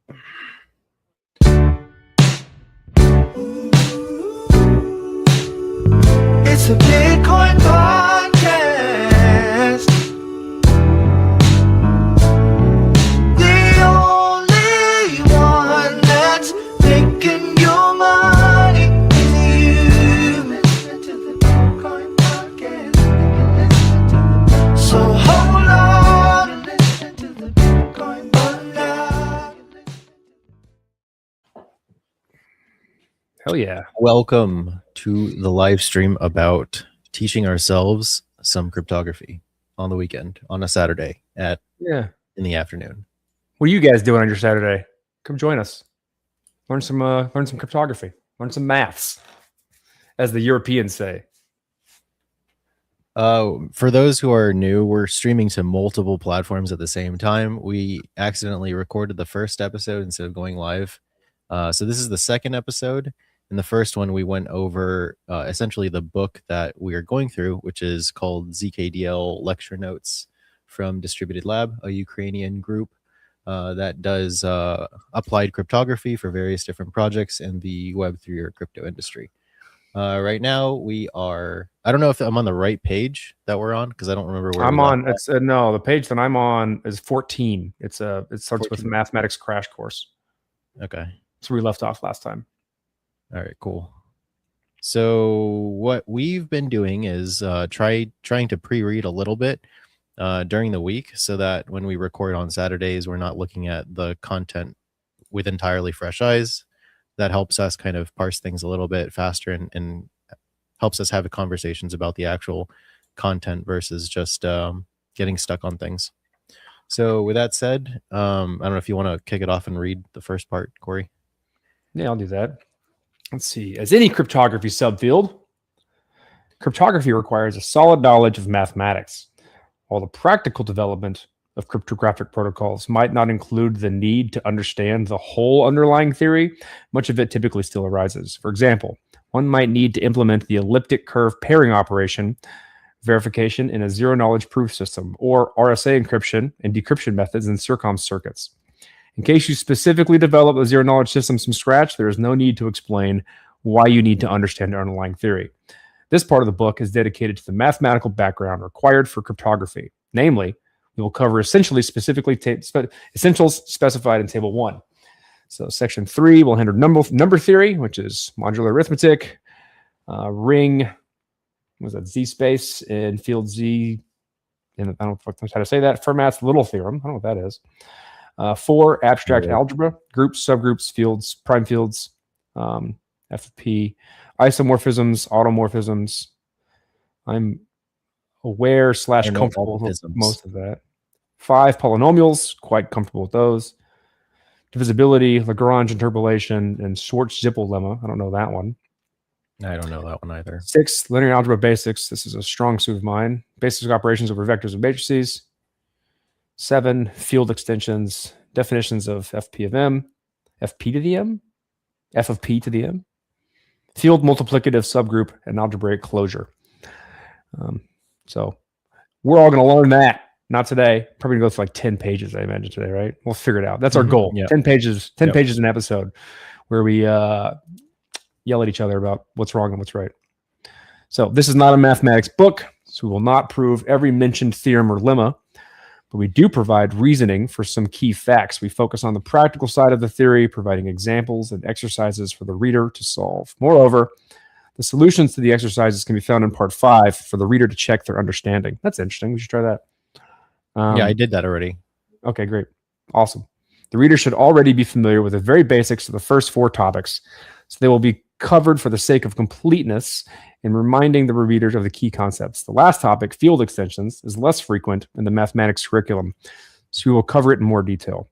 It's a Bitcoin podcast. The only one that's making your money is you. Listen to the Bitcoin podcast. So hold on and listen to the Bitcoin podcast. Hell yeah. Welcome to the live stream about teaching ourselves some cryptography on the weekend, on a Saturday in the afternoon. What are you guys doing on your Saturday? Come join us. Learn some cryptography. Learn some maths, as the Europeans say. For those who are new, we're streaming to multiple platforms at the same time. We accidentally recorded the first episode instead of going live. So this is the second episode. In the first one, we went over essentially the book that we are going through, which is called ZKDL Lecture Notes from Distributed Lab, a Ukrainian group that does applied cryptography for various different projects in the Web3 or crypto industry. Right now, we are, I don't know if I'm on the right page that we're on, because I don't remember where I'm on. It's no, the page that I'm on is 14. It starts 14. with mathematics crash course. Okay. So we left off last time. All right, cool. So what we've been doing is trying to pre-read a little bit during the week, so that when we record on Saturdays, we're not looking at the content with entirely fresh eyes. That helps us kind of parse things a little bit faster and helps us have conversations about the actual content versus just getting stuck on things. So with that said, I don't know if you want to kick it off and read the first part, Corey. Yeah, I'll do that. Let's see. As any cryptography subfield, cryptography requires a solid knowledge of mathematics. While the practical development of cryptographic protocols might not include the need to understand the whole underlying theory, much of it typically still arises. For example, one might need to implement the elliptic curve pairing operation verification in a zero-knowledge proof system, or RSA encryption and decryption methods in CIRCOM circuits. In case you specifically develop a zero-knowledge system from scratch, there is no need to explain why you need to understand the underlying theory. This part of the book is dedicated to the mathematical background required for cryptography. Namely, we will cover essentials specified in Table 1. So Section 3 will handle number theory, which is modular arithmetic, ring, Z-space in field Z, and I don't know how to say that, Fermat's little theorem. I don't know what that is. 4, abstract algebra, groups, subgroups, fields, prime fields, FP, isomorphisms, automorphisms. I'm aware / comfortable with most of that. 5, polynomials, quite comfortable with those. Divisibility, Lagrange interpolation, and Schwartz-Zippel lemma. I don't know that one. I don't know that one either. 6, linear algebra basics. This is a strong suit of mine. Basic operations over vectors and matrices. 7, field extensions, definitions of FP of M, FP to the M, F of P to the M, field multiplicative subgroup, and algebraic closure. So we're all going to learn that. Not today. Probably going to go through like 10 pages, I imagine, today, right? We'll figure it out. That's our goal. Yeah. 10 pages an episode where we yell at each other about what's wrong and what's right. So this is not a mathematics book, so we will not prove every mentioned theorem or lemma, but we do provide reasoning for some key facts. We focus on the practical side of the theory, providing examples and exercises for the reader to solve. Moreover, the solutions to the exercises can be found in part 5 for the reader to check their understanding. That's interesting. We should try that. Yeah, I did that already. Okay, great. Awesome. The reader should already be familiar with the very basics of the first 4 topics, so they will be covered for the sake of completeness in reminding the readers of the key concepts. The last topic, field extensions, is less frequent in the mathematics curriculum, so we will cover it in more detail.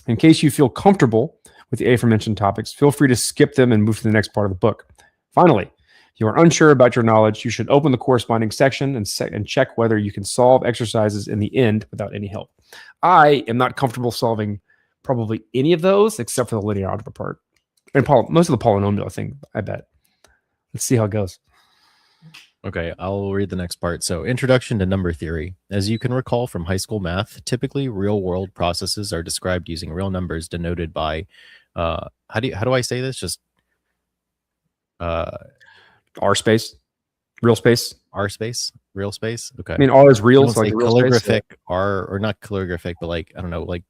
In case you feel comfortable with the aforementioned topics, feel free to skip them and move to the next part of the book. Finally, if you are unsure about your knowledge, you should open the corresponding section and check whether you can solve exercises in the end without any help. I am not comfortable solving probably any of those except for the linear algebra part. And most of the polynomial thing, I bet. Let's see how it goes. Okay, I'll read the next part. So, introduction to number theory. As you can recall from high school math, typically real-world processes are described using real numbers denoted by how do I say this? Just uh R space, real space. R space, real space. Okay. I mean, R is I real, don't so like say the real space. So calligraphic R, or not calligraphic, but like I don't know, like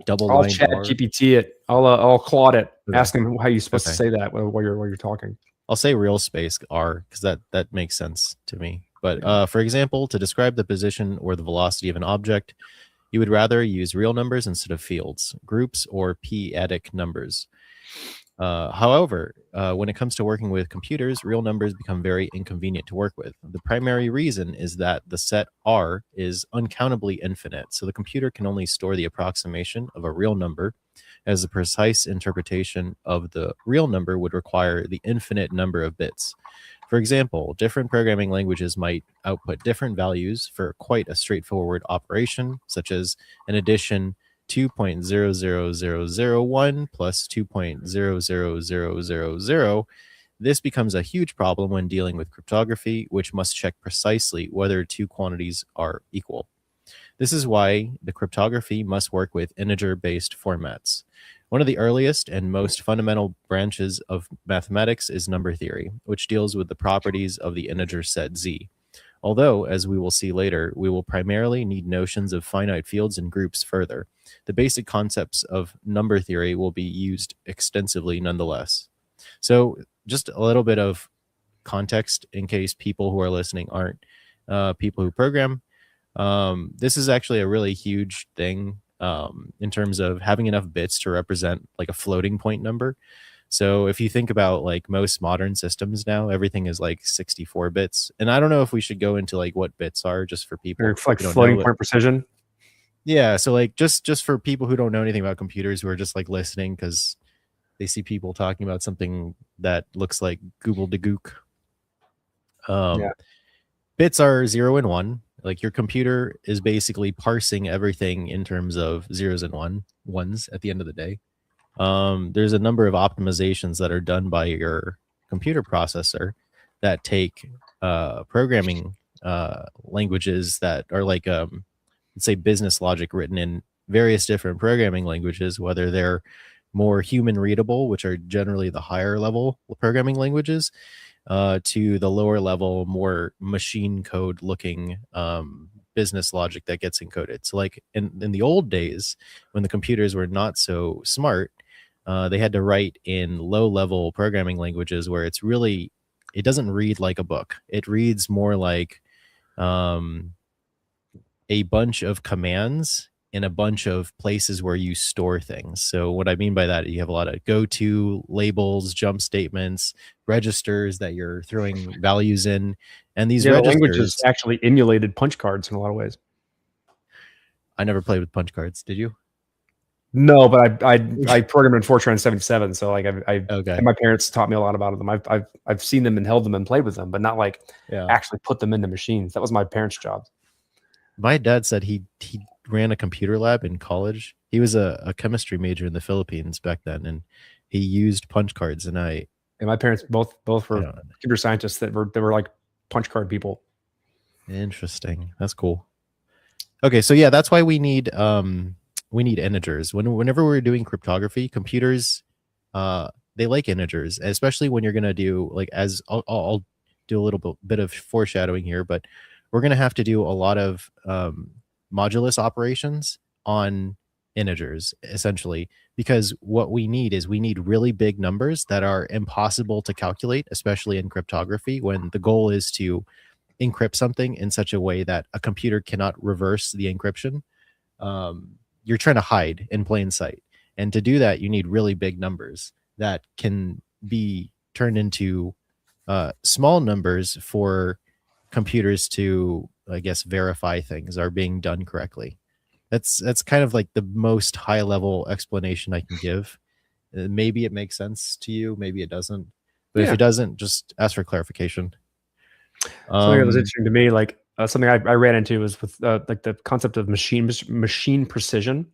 double I'll lined chat R. GPT it. I'll Claude it. Okay. Ask him how you're supposed to Okay. say that while you're talking. I'll say real space R because that makes sense to me. But for example, to describe the position or the velocity of an object, you would rather use real numbers instead of fields, groups, or p-adic numbers. However, when it comes to working with computers, real numbers become very inconvenient to work with. The primary reason is that the set R is uncountably infinite, so the computer can only store the approximation of a real number, as the precise interpretation of the real number would require the infinite number of bits. For example, different programming languages might output different values for quite a straightforward operation, such as an addition 2.00001 plus 2.00000. This becomes a huge problem when dealing with cryptography, which must check precisely whether two quantities are equal. This is why the cryptography must work with integer-based formats. One of the earliest and most fundamental branches of mathematics is number theory, which deals with the properties of the integer set Z. Although, as we will see later, we will primarily need notions of finite fields and groups further. The basic concepts of number theory will be used extensively nonetheless. So just a little bit of context in case people who are listening aren't people who program. This is actually a really huge thing in terms of having enough bits to represent like a floating point number. So if you think about like most modern systems now, everything is like 64 bits. And I don't know if we should go into like what bits are just for people Or like who don't floating know. point precision. Yeah, so like just for people who don't know anything about computers, who are just like listening because they see people talking about something that looks like Google de Gook. Yeah. Bits are 0 and 1. Like your computer is basically parsing everything in terms of zeros and ones at the end of the day. There's a number of optimizations that are done by your computer processor that take programming languages that are like let's say business logic written in various different programming languages, whether they're more human readable, which are generally the higher level programming languages, to the lower level, more machine code looking business logic that gets encoded. So like in the old days when the computers were not so smart, they had to write in low level programming languages where it doesn't read like a book. It reads more like a bunch of commands in a bunch of places where you store things. So what I mean by that, you have a lot of go-to labels, jump statements, registers that you're throwing values in. And these The registers, languages actually emulated punch cards in a lot of ways. I never played with punch cards. Did you? No, but I programmed in Fortran 77, so like I Okay. and my parents taught me a lot about them. I've seen them and held them and played with them, but not like actually put them into machines. That was my parents' job. My dad said he ran a computer lab in college. He was a chemistry major in the Philippines back then, and he used punch cards. And my parents both were computer scientists that were like punch card people. Interesting. That's cool. Okay, so yeah, that's why we need integers. Whenever we're doing cryptography, computers they like integers, especially when you're gonna do like I'll do a little bit of foreshadowing here, but we're gonna have to do a lot of modulus operations on integers essentially, because what we need really big numbers that are impossible to calculate, especially in cryptography, when the goal is to encrypt something in such a way that a computer cannot reverse the encryption. You're trying to hide in plain sight, and to do that you need really big numbers that can be turned into small numbers for computers to, I guess, verify things are being done correctly. That's kind of like the most high level explanation I can give. Maybe it makes sense to you, maybe it doesn't, but if it doesn't, just ask for clarification. Something that was interesting to me, like something I ran into was with like the concept of machine precision.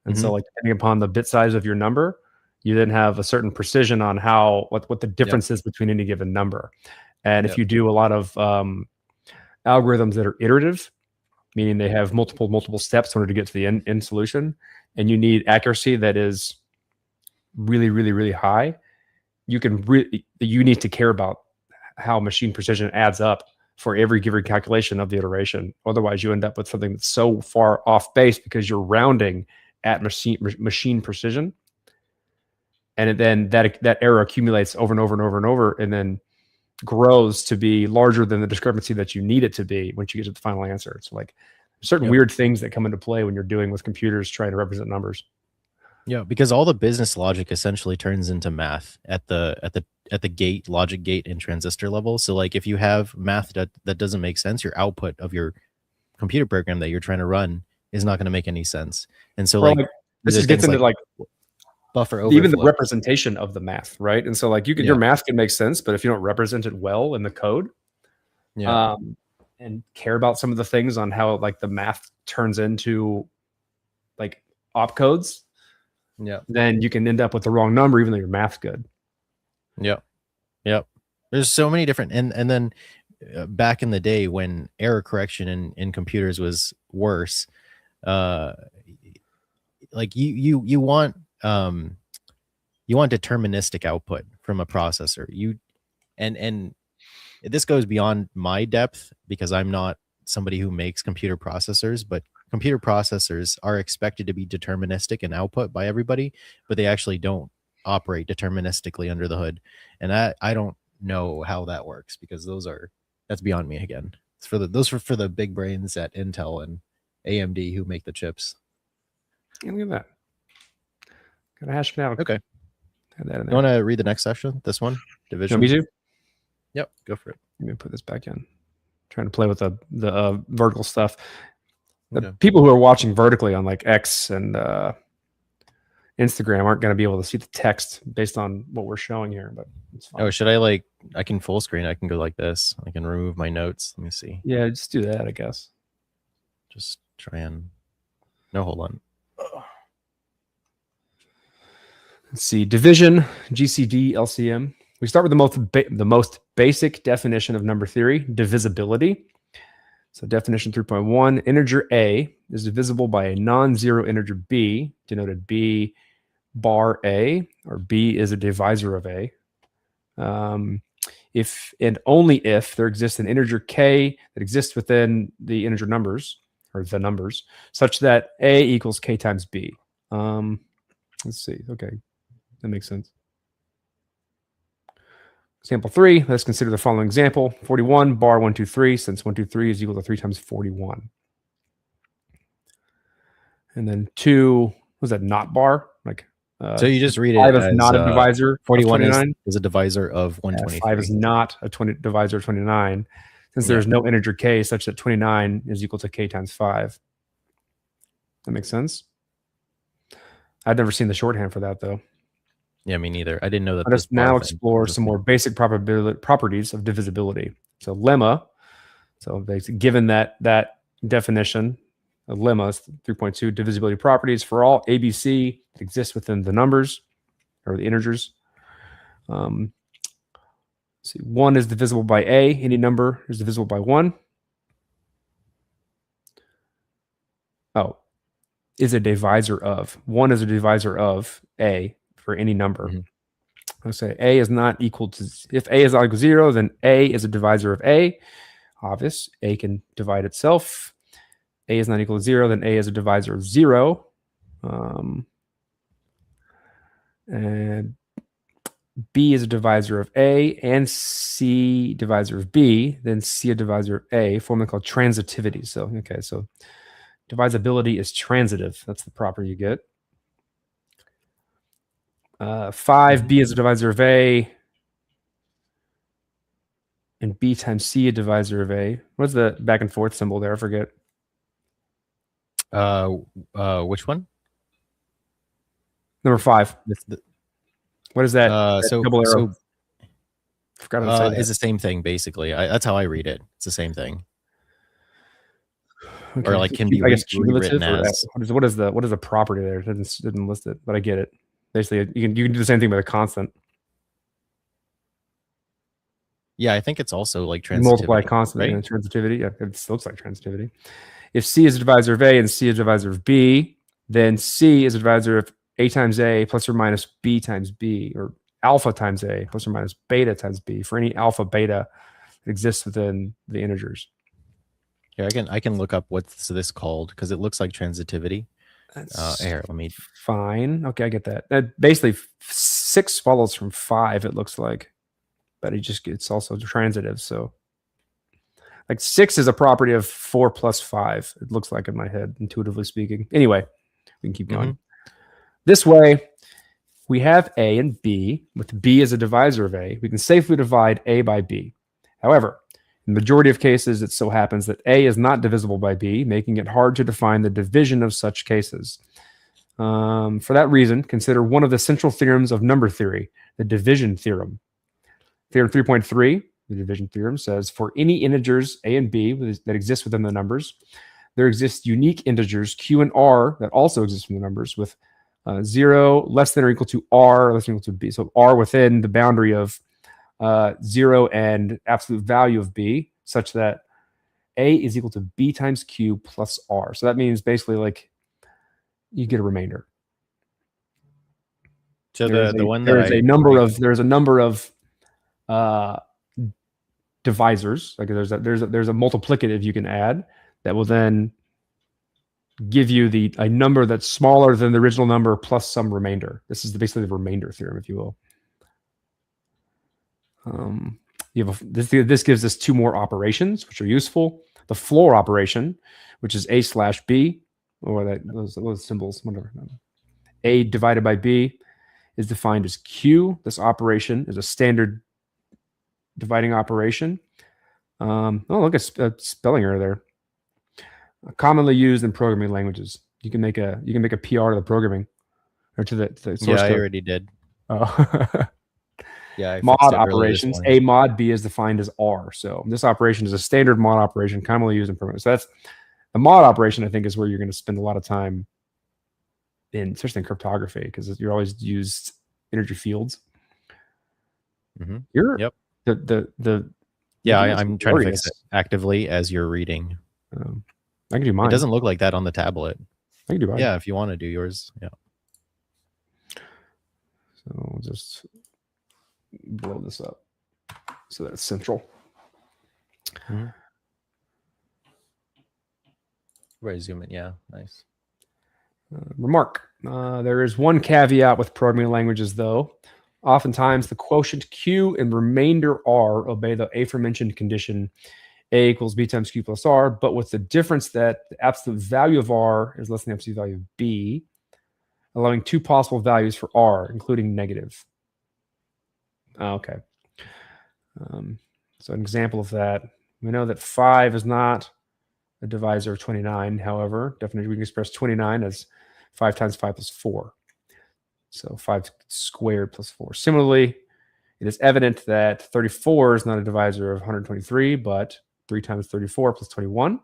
And so like depending upon the bit size of your number, you then have a certain precision on what the difference is between any given number. And if you do a lot of algorithms that are iterative, meaning they have multiple steps in order to get to the end solution, and you need accuracy that is really high, you need to care about how machine precision adds up for every given calculation of the iteration. Otherwise, you end up with something that's so far off base because you're rounding at machine precision, and then that error accumulates over and over, and then grows to be larger than the discrepancy that you need it to be once you get to the final answer. It's like certain weird things that come into play when you're doing with computers trying to represent numbers. Yeah, because all the business logic essentially turns into math at the gate, logic gate and transistor level. So like if you have math that doesn't make sense, your output of your computer program that you're trying to run is not going to make any sense. And so like this just gets into like buffer overflow. Even the representation of the math, right? And so like your math can make sense, but if you don't represent it well in the code, and care about some of the things on how like the math turns into like opcodes, then you can end up with the wrong number even though your math's good. Yep. There's so many different, and then back in the day when error correction in computers was worse, like you want deterministic output from a processor. And this goes beyond my depth because I'm not somebody who makes computer processors, but computer processors are expected to be deterministic in output by everybody, but they actually don't operate deterministically under the hood. And I don't know how that works because that's beyond me again. It's for the big brains at Intel and AMD who make the chips. Yeah, look at that. Gotta hash it out. Okay. You want to read the next section? This one? Division? Me too? Yep, go for it. Let me put this back in. Trying to play with the vertical stuff. The people who are watching vertically on like X and Instagram aren't going to be able to see the text based on what we're showing here, but it's fine. Oh, should I can full screen. I can go like this. I can remove my notes. Let me see. Yeah, just do that, I guess. Just try and... No, hold on. Let's see. Division, GCD, LCM. We start with the most basic definition of number theory, divisibility. So definition 3.1, integer A is divisible by a non-zero integer B, denoted B bar A, or B is a divisor of A. If and only if there exists an integer K that exists within the integer numbers, or the numbers, such that A equals K times B. Let's see. Okay, that makes sense. Example 3, let's consider the following example. 41 bar 123, since 123 is equal to 3 times 41. And then 2, was that not bar? Like so you just read it 5 is not a divisor. 41 is a divisor of 123. 5 is not a divisor of 29, since there's no integer K such that 29 is equal to K times 5. That makes sense? I'd never seen the shorthand for that, though. Yeah, me neither. I didn't know that. Let's now explore some more basic properties of divisibility. So lemma. So given that definition, a lemma is 3.2 divisibility properties for all ABC that exist within the numbers or the integers. See, 1 is divisible by A. Any number is divisible by 1. Oh, is a divisor of. 1 is a divisor of A. For any number. I'll say A is not equal to, if A is not equal to 0, then A is a divisor of A. Obvious, A can divide itself. A is not equal to 0, then A is a divisor of 0. And B is a divisor of A, and C divisor of B, then C a divisor of A, formula called transitivity. So, okay, so divisibility is transitive. That's the property you get. 5, B is a divisor of A, and B times C a divisor of A. What's the back and forth symbol there? I forget. Which one? Number 5. What is that? So double arrow. So, forgot how to say that. It's the same thing basically. That's how I read it. It's the same thing. Okay. Or like can be cumulative, rewritten as. What is the property there? It didn't list it, but I get it. Basically, you can do the same thing with a constant. Yeah, I think it's also like You multiply transitivity, constantly right? in transitivity. Yeah, it looks like transitivity. If C is a divisor of A and C is a divisor of B, then C is a divisor of A times A plus or minus B times B, or alpha times A plus or minus beta times B for any alpha beta that exists within the integers. Here, I can look up what's this called because it looks like transitivity. That's Here, let me. fine. Okay, I get that. Basically, 6 follows from 5, it looks like. But it's also transitive. So like 6 is a property of 4 plus 5. It looks like in my head, intuitively speaking. Anyway, we can keep going. This way, we have A and B, with B as a divisor of A. We can safely divide A by B. However, in the majority of cases, it so happens that A is not divisible by B, making it hard to define the division of such cases. For that reason, consider one of the central theorems of number theory, the division theorem. Theorem 3.3, the division theorem, says for any integers A and B that exist within the numbers, there exist unique integers Q and R that also exist in the numbers with 0 less than or equal to R less than or equal to B. So R within the boundary of 0 and absolute value of B, such that A is equal to B times Q plus R. So that means basically like you get a remainder. So There's the one that there's a number of divisors. Like there's a multiplicative you can add that will then give you a number that's smaller than the original number plus some remainder. This is basically the remainder theorem, if you will. This gives us 2 more operations which are useful. The floor operation, which is A slash B, or those symbols, whatever. A divided by B is defined as Q. This operation is a standard dividing operation. Oh, look at spelling error there. Commonly used in programming languages. You can make a PR to the programming or to the source yeah, code. I already did. Oh. Yeah, I Mod fixed it earlier this operations. morning. A mod B is defined as R. So this operation is a standard mod operation commonly used in programming. So that's the mod operation. I think is where you're going to spend a lot of time in, especially in cryptography, because you're always used integer fields. You're Yep. the Yeah, I'm trying to fix it actively as you're reading. I can do mine. It doesn't look like that on the tablet. I can do mine. Yeah, if you want to do yours. Yeah. So we'll just blow this up so that it's central. Right, zoom in. Yeah, nice. Remark. There is one caveat with programming languages, though. Oftentimes, the quotient Q and remainder R obey the aforementioned condition A equals B times Q plus R, but with the difference that the absolute value of R is less than the absolute value of B, allowing 2 possible values for R, including negative. Okay. So an example of that, we know that 5 is not a divisor of 29. However, definitely we can express 29 as 5 times 5 plus 4. So 5 squared plus 4. Similarly, it is evident that 34 is not a divisor of 123, but 3 times 34 plus 21.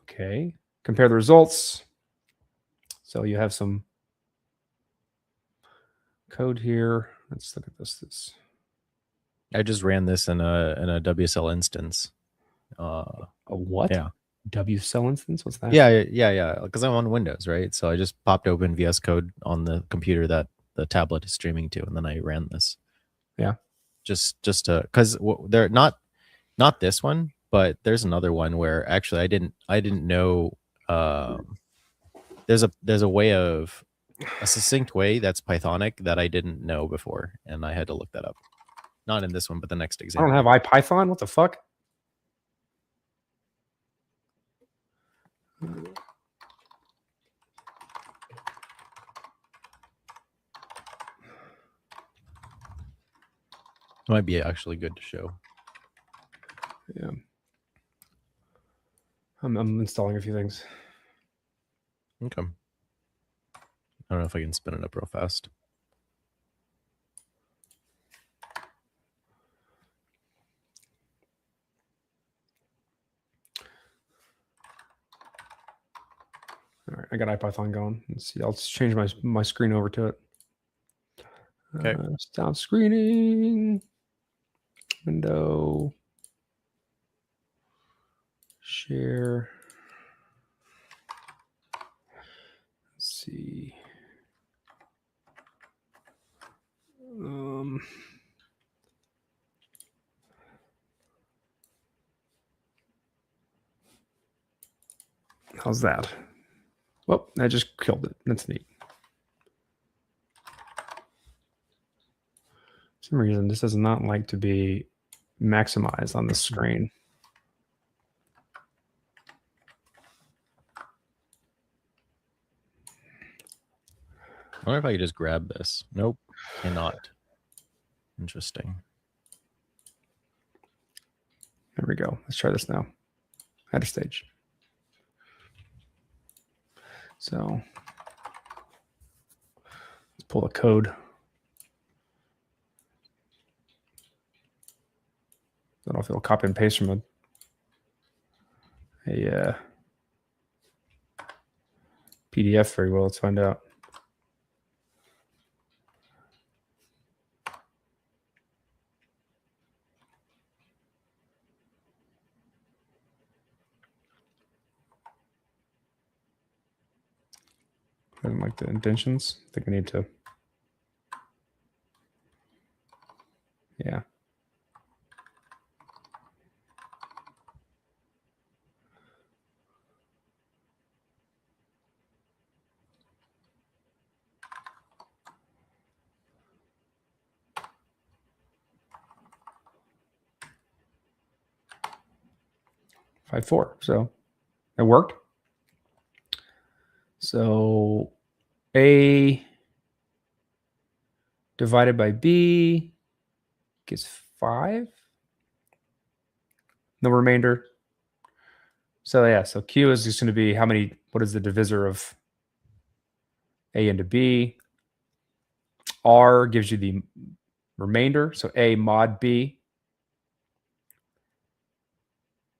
Okay. Compare the results. So you have some code here. Let's look at this. I just ran this in a WSL instance. A what? Yeah. WSL instance? What's that? Yeah. Because I'm on Windows, right? So I just popped open VS Code on the computer that the tablet is streaming to, and then I ran this. Yeah. Just to, because they're not this one, but there's another one where actually I didn't know. There's a way of a succinct way that's Pythonic that I didn't know before, and I had to look that up. Not in this one, but the next example. I don't have IPython. What the fuck? It might be actually good to show. Yeah. I'm installing a few things. Okay. I don't know if I can spin it up real fast. All right, I got IPython going. Let's see. I'll just change my screen over to it. Okay. Stop screening. window, share. Let's see. How's that? Well, I just killed it. That's neat. For some reason, this does not like to be maximized on the screen. I wonder if I could just grab this. Nope, cannot. Interesting. There we go. Let's try this now. Header stage. So let's pull the code. I don't know if it'll copy and paste from a PDF very well. Let's find out. I don't like the indentions. I think I need to. Yeah. Five, 4. So it worked. So A divided by B gives 5. No remainder. So yeah, so Q is just going to be how many, what is the divisor of A into B? R gives you the remainder. So A mod B.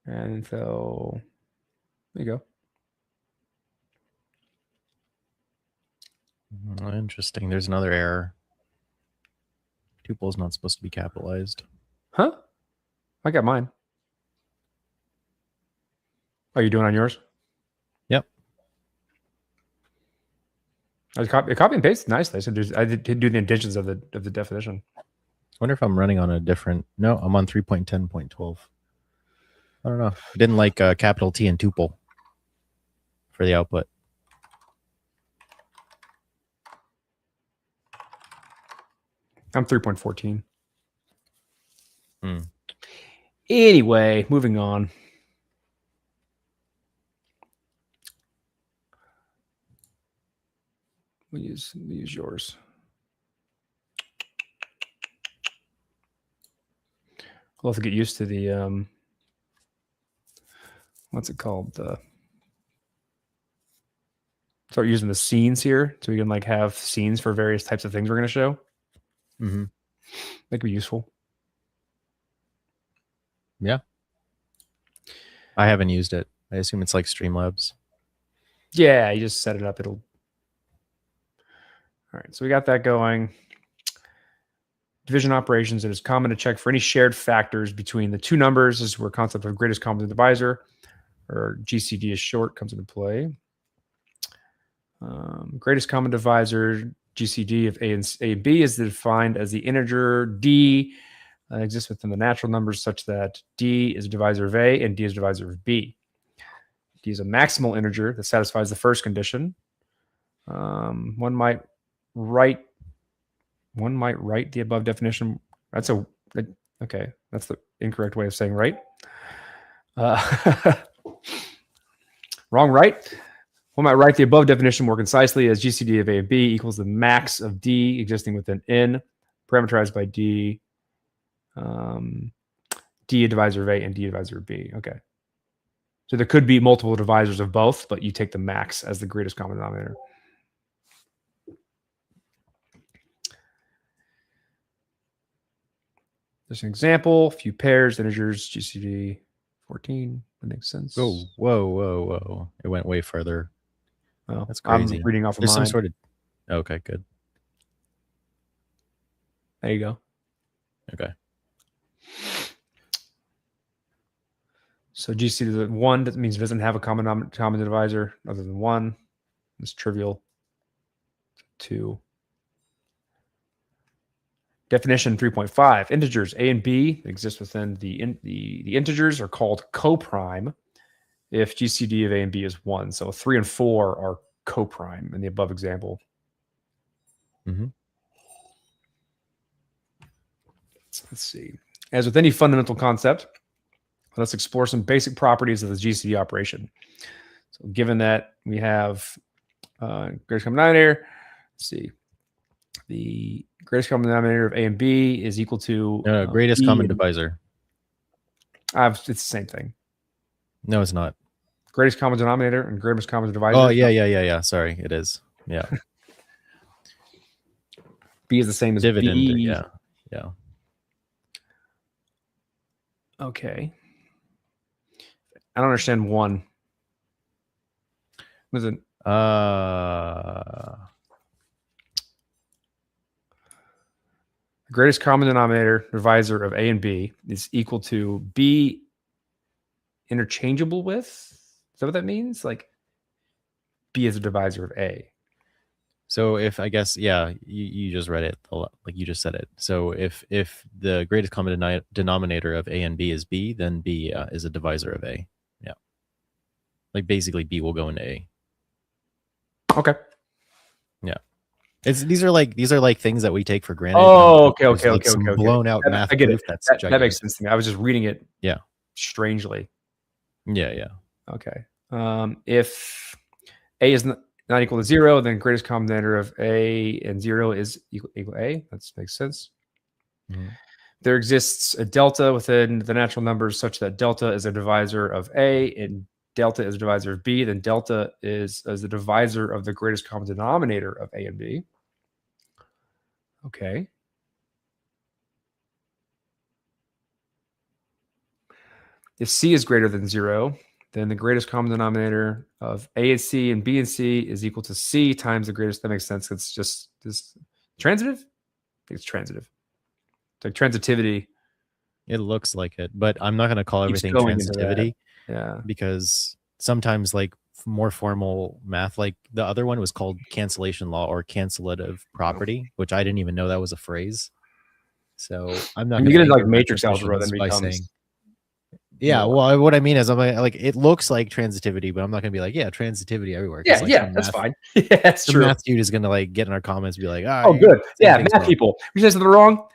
And so there you go. Interesting. There's another error. Tuple is not supposed to be capitalized. Huh? I got mine. Are you doing on yours? Yep. I copy and paste nicely. So I did do the intentions of the definition. I wonder if I'm running on a different. No, I'm on 3.10.12. I don't know. I didn't like capital T and tuple for the output. I'm 3.14. Hmm. Anyway, moving on. We'll use yours. I'll have to get used to the what's it called? Start using the scenes here, so we can like have scenes for various types of things we're going to show. Mm-hmm. That could be useful. Yeah. I haven't used it. I assume it's like Streamlabs. Yeah, you just set it up. It'll. All right, so we got that going. Division operations, it is common to check for any shared factors between the two numbers. This is where concept of greatest common divisor, or GCD is short, comes into play. Greatest common divisor, GCD of A and B, is defined as the integer D exists within the natural numbers such that D is a divisor of A and D is a divisor of B. D is a maximal integer that satisfies the first condition. One might write the above definition. That's okay. That's the incorrect way of saying right. Wrong, right? One might write the above definition more concisely as GCD of A and B equals the max of D existing within N, parameterized by D, D a divisor of A and D a divisor of B. Okay. So there could be multiple divisors of both, but you take the max as the greatest common denominator. There's an example, few pairs, integers, GCD 14. That makes sense. Oh, whoa. It went way further. Oh, that's crazy. I'm reading off of There's mine. some sort of. Okay, good. There you go. Okay. So GCD to 1, that means it doesn't have a common divisor other than 1. It's trivial. 2. Definition 3.5. Integers A and B exist within the integers are called coprime if GCD of A and B is 1. So 3 and 4 are coprime in the above example. Mm-hmm. Let's see. As with any fundamental concept, let's explore some basic properties of the GCD operation. So given that we have greatest common denominator, let's see. The greatest common denominator of A and B is equal to greatest B common divisor. It's the same thing. No, it's not. Greatest common denominator and greatest common divisor. Oh, yeah. Sorry, it is. Yeah. B is the same as Dividend. B. Yeah. Okay. I don't understand 1. What is it? The greatest common denominator divisor of A and B is equal to B interchangeable with? Is that what that means? Like B is a divisor of A. So if I guess, yeah, you just read it like you just said it. So if the greatest common denominator of A and B is B, then B is a divisor of A. Yeah. Like basically B will go into A. Okay. Yeah. These are like things that we take for granted. Oh, okay. Blown out math. I get it. That's that makes sense to me. I was just reading it. Yeah. Strangely. Yeah. Okay. If A is not equal to 0, then greatest common denominator of A and 0 is equal to A. That makes sense. Mm-hmm. There exists a delta within the natural numbers such that delta is a divisor of A and delta is a divisor of B. Then delta is the divisor of the greatest common denominator of A and B. Okay. If C is greater than 0, then the greatest common denominator of A and C and B and C is equal to C times the greatest. That makes sense. It's just this transitive. I think it's transitive. It's like transitivity. It looks like it, but I'm not going to call everything transitivity. Yeah. Because sometimes like more formal math, like the other one was called cancellation law or cancellative property, which I didn't even know that was a phrase. So I'm not going to get into like matrix algebra then becomes saying, yeah, well, what I mean is I'm like it looks like transitivity, but I'm not gonna be like, yeah, transitivity everywhere. Yeah, like, that's fine. Yeah, that's true. Math dude is gonna like get in our comments and be like, oh, good. Yeah, math people. You say something wrong,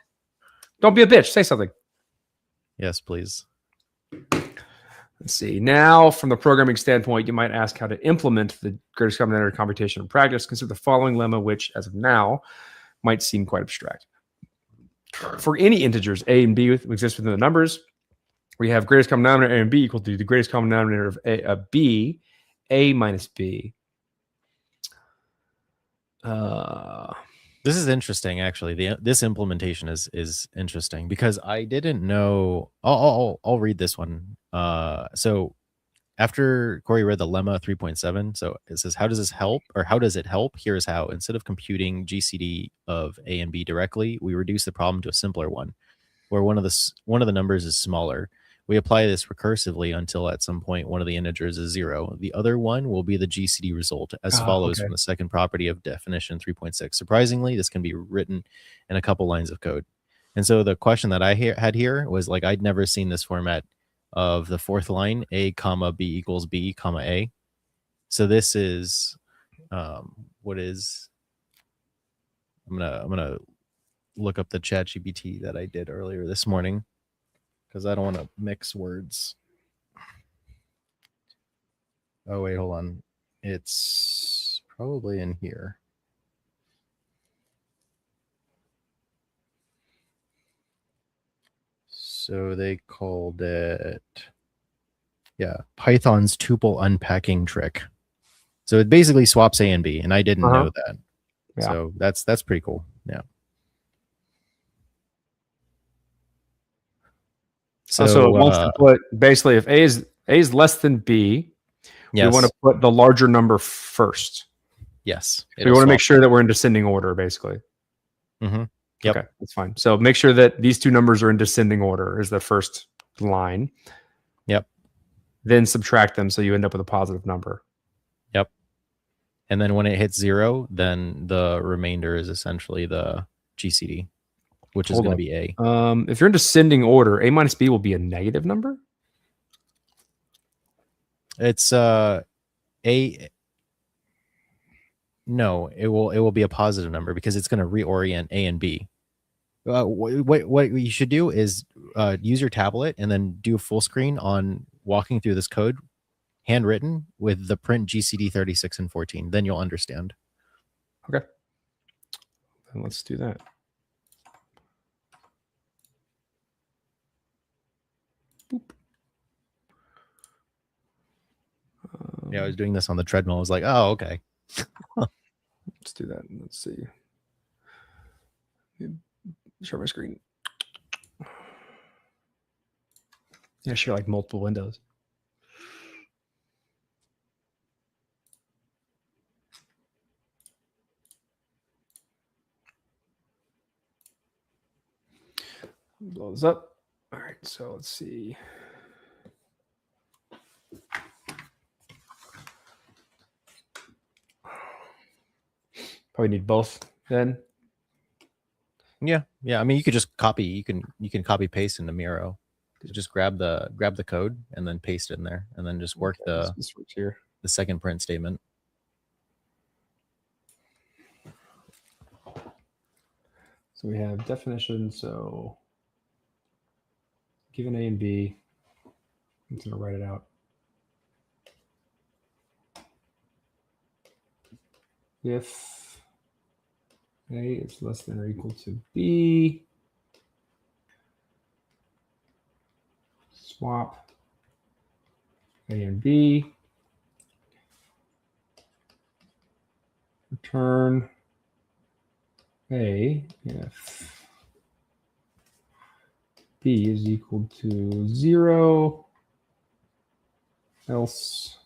don't be a bitch. Say something. Yes, please. Let's see. Now, from the programming standpoint, you might ask how to implement the greatest common denominator computation in practice. Consider the following lemma, which, as of now, might seem quite abstract. For any integers, A and B exist within the numbers. We have greatest common denominator A and B equal to the greatest common denominator of B, A minus B. This is interesting, actually. This implementation is interesting because I didn't know. I'll read this one. So after Corey read the lemma 3.7, so it says, how does this help, or how does it help? Here's how. Instead of computing GCD of A and B directly, we reduce the problem to a simpler one, where one of the numbers is smaller. We apply this recursively until at some point one of the integers is 0. The other one will be the GCD result, as follows from the second property of definition 3.6. Surprisingly, this can be written in a couple lines of code. And so the question that I had here was like, I'd never seen this format of the fourth line, A comma B equals B comma A. So this is what is, I'm gonna look up the ChatGPT that I did earlier this morning, because I don't want to mix words. Oh, wait, hold on. It's probably in here. So they called it, yeah, Python's tuple unpacking trick. So it basically swaps A and B, and I didn't know that. Yeah. So that's pretty cool. Yeah. So it wants to put basically if A is less than B, we want to put the larger number first. Yes. We want to make sure that we're in descending order, basically. Mm-hmm. Yep. Okay, that's fine. So make sure that these two numbers are in descending order is the first line. Yep. then subtract them so you end up with a positive number. Yep. And then when it hits 0, then the remainder is essentially the GCD, which is Hold going to up. be A. If you're in descending order, A minus B will be a negative number. It's A. No, it will be a positive number because it's going to reorient A and B. What you should do is use your tablet and then do full screen on walking through this code, handwritten, with the print GCD 36 and 14. Then you'll understand. Okay. Then let's do that. Boop. Yeah, I was doing this on the treadmill. I was like, oh, okay. Let's do that. Let's see. Share my screen. Yeah, share like multiple windows. Blow this up. All right, so let's see. Probably need both then. Yeah. I mean, you could just copy. You can copy paste into Miro. Just grab the code and then paste it in there, and then just work This works here. the second print statement. So we have definition. So given A and B, I'm just going to write it out. If A is less than or equal to B, swap A and B, return A if B is equal to 0, else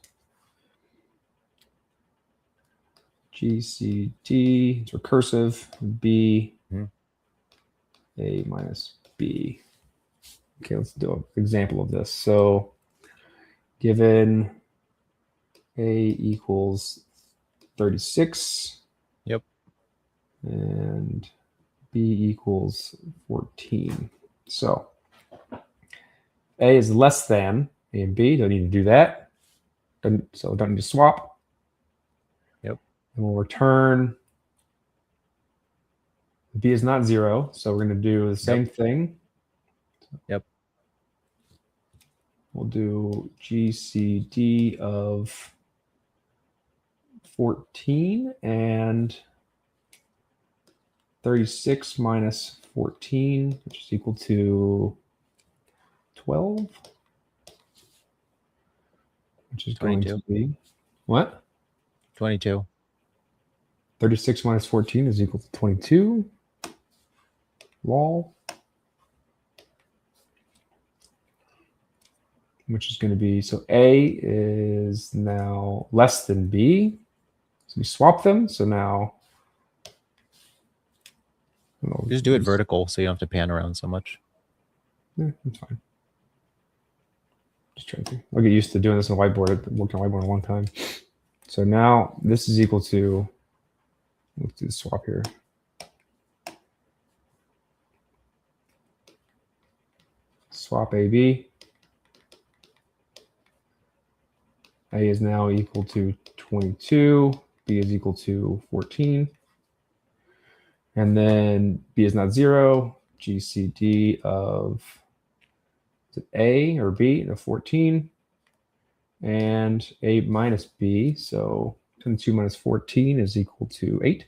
GCD, it's recursive, B, A minus B. Okay, let's do an example of this. So given A equals 36. Yep. And B equals 14. So A is less than A and B. Don't need to do that. So don't need to swap. Yep. And we'll return B is not 0. So we're going to do the same thing. Yep. We'll do GCD of 14 and 36 minus 14, which is equal to 12, which is 22. going to be what? 22. 36 minus 14 is equal to 22. Lol. Which is going to be, so A is now less than B. So we swap them. So now, Just do it vertical so you don't have to pan around so much. Yeah, that's fine. Just trying to think. I'll get used to doing this on a whiteboard. I've worked on a whiteboard a long time. So now this is equal to, let's do the swap here. Swap AB. A is now equal to 22. B is equal to 14. And then B is not 0. GCD of, is it A or B? The 14. And A minus B. So 22 minus 14 is equal to 8.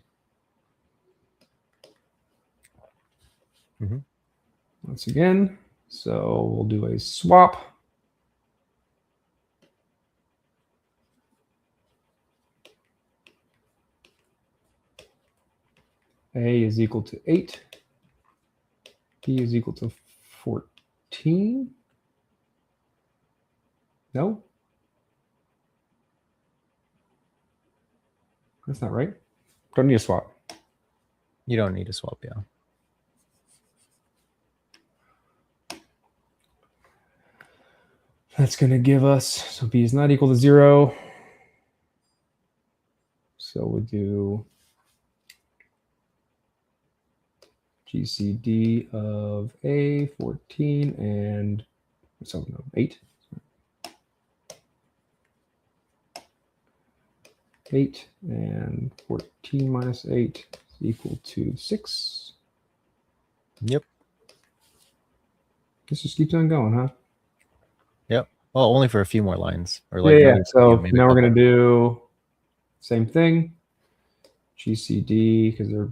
Once again, so we'll do a swap. A is equal to 8. B is equal to 14. No? That's not right. Don't need a swap. You don't need to swap, yeah. That's going to give us, so b is not equal to 0. So we'll do GCD of A 14 and 8. 8 and 14 minus 8 is equal to 6. Yep. This just keeps on going, huh? Yep. Well, only for a few more lines. Or Yeah. maybe, So maybe now a we're couple. going to do same thing. GCD, because they're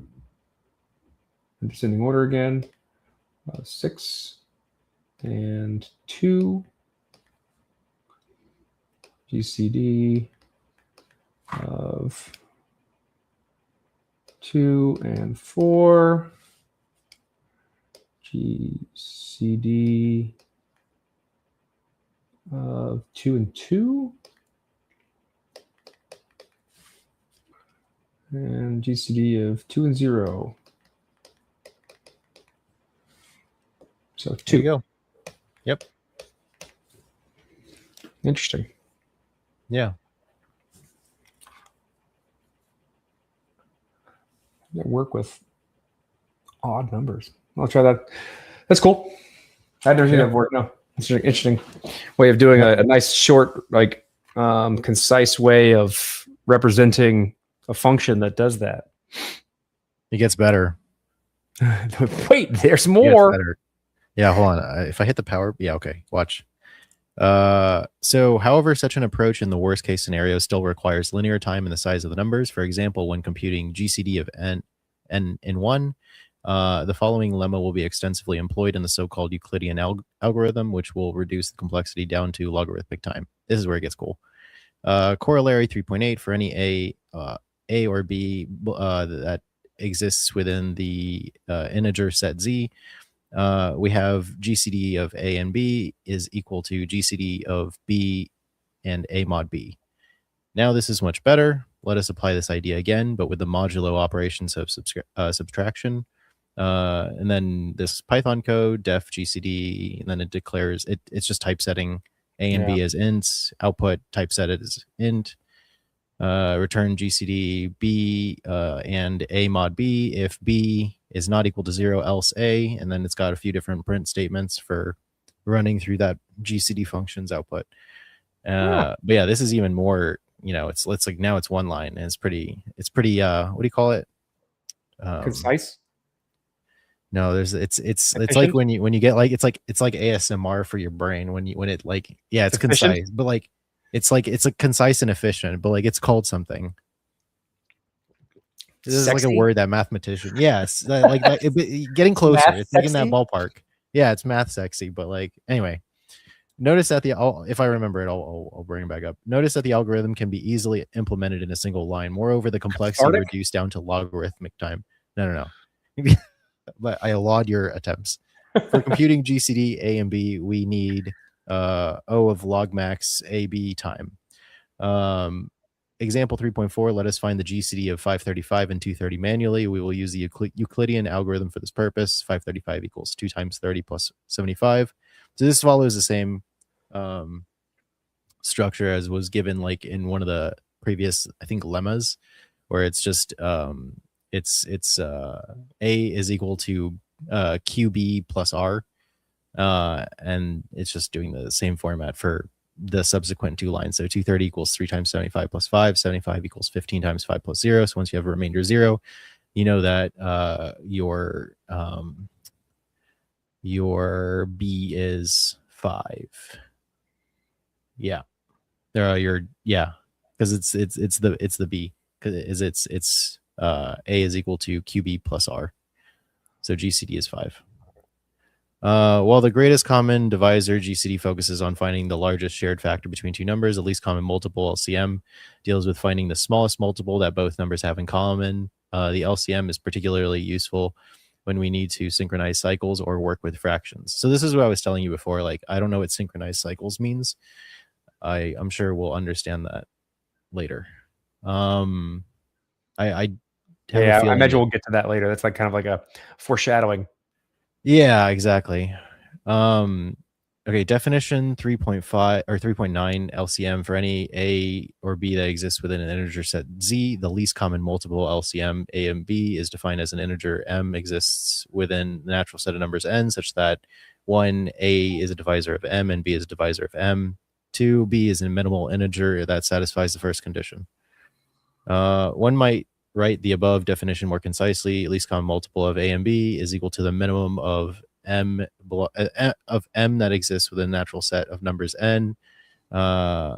in descending order again. 6 and 2. GCD of 2 and 4. GCD of 2 and 2. And GCD of 2 and 0. So 2. There you go. Yep. Interesting. Yeah. Work with odd numbers. I'll try that. That's cool. I've never seen that before. No, it's an interesting way of doing a nice, short, like concise way of representing a function that does that. It gets better. Wait, there's It gets more. better. Yeah, hold on. If I hit the power, yeah, okay. Watch. So, however, such an approach in the worst case scenario still requires linear time and the size of the numbers. For example, when computing GCD of n in 1, the following lemma will be extensively employed in the so-called Euclidean algorithm, which will reduce the complexity down to logarithmic time. This is where it gets cool. Corollary 3.8, for any a or b that exists within the integer set z, we have GCD of A and B is equal to GCD of B and A mod B. Now this is much better. Let us apply this idea again, but with the modulo operations of subtraction. And then this Python code, def GCD, and then it declares, it's just typesetting A and B as ints, output typeset as int, return GCD B and A mod B if B is not equal to 0, else A, and then it's got a few different print statements for running through that GCD function's output. But yeah, this is even more, it's like now it's one line and it's pretty what do you call it? Concise. No, it's like when you get like it's like ASMR for your brain when it like, yeah, it's Efficient? concise, but like it's like concise and efficient, but like it's called something. This is like a word that mathematician, yes, like that, getting closer. It's like in that ballpark. Yeah, it's math sexy, but like anyway. Notice that if I remember it, I'll bring it back up. Notice that the algorithm can be easily implemented in a single line. Moreover, the complexity reduced down to logarithmic time. No. But I laud your attempts. For computing GCD A and B, we need O of log max AB time. Example 3.4, let us find the GCD of 535 and 230 manually. We will use the Euclidean algorithm for this purpose. 535 equals 2 times 30 plus 75. So this follows the same structure as was given like in one of the previous, I think, lemmas, where it's just it's A is equal to QB plus R, and it's just doing the same format for the subsequent two lines. So 230 equals 3 times 75 plus 5. 75 equals 15 times 5 plus 0. So once you have a remainder 0, you know that your B is 5. Yeah. Because it's the B, because it's A is equal to QB plus R. So GCD is 5. While the greatest common divisor GCD focuses on finding the largest shared factor between two numbers, the least common multiple LCM deals with finding the smallest multiple that both numbers have in common. The LCM is particularly useful when we need to synchronize cycles or work with fractions. So this is what I was telling you before. Like, I don't know what synchronized cycles means. I'm sure we'll understand that later. I imagine we'll get to that later. That's like kind of like a foreshadowing. Yeah, exactly. Okay, definition 3.5 or 3.9 LCM for any A or B that exists within an integer set Z, the least common multiple LCM A and B is defined as an integer M exists within the natural set of numbers N such that 1, A is a divisor of M and B is a divisor of M. 2, B is a minimal integer that satisfies the first condition. One might write the above definition more concisely. Least common multiple of A and B is equal to the minimum of M that exists within a natural set of numbers N. I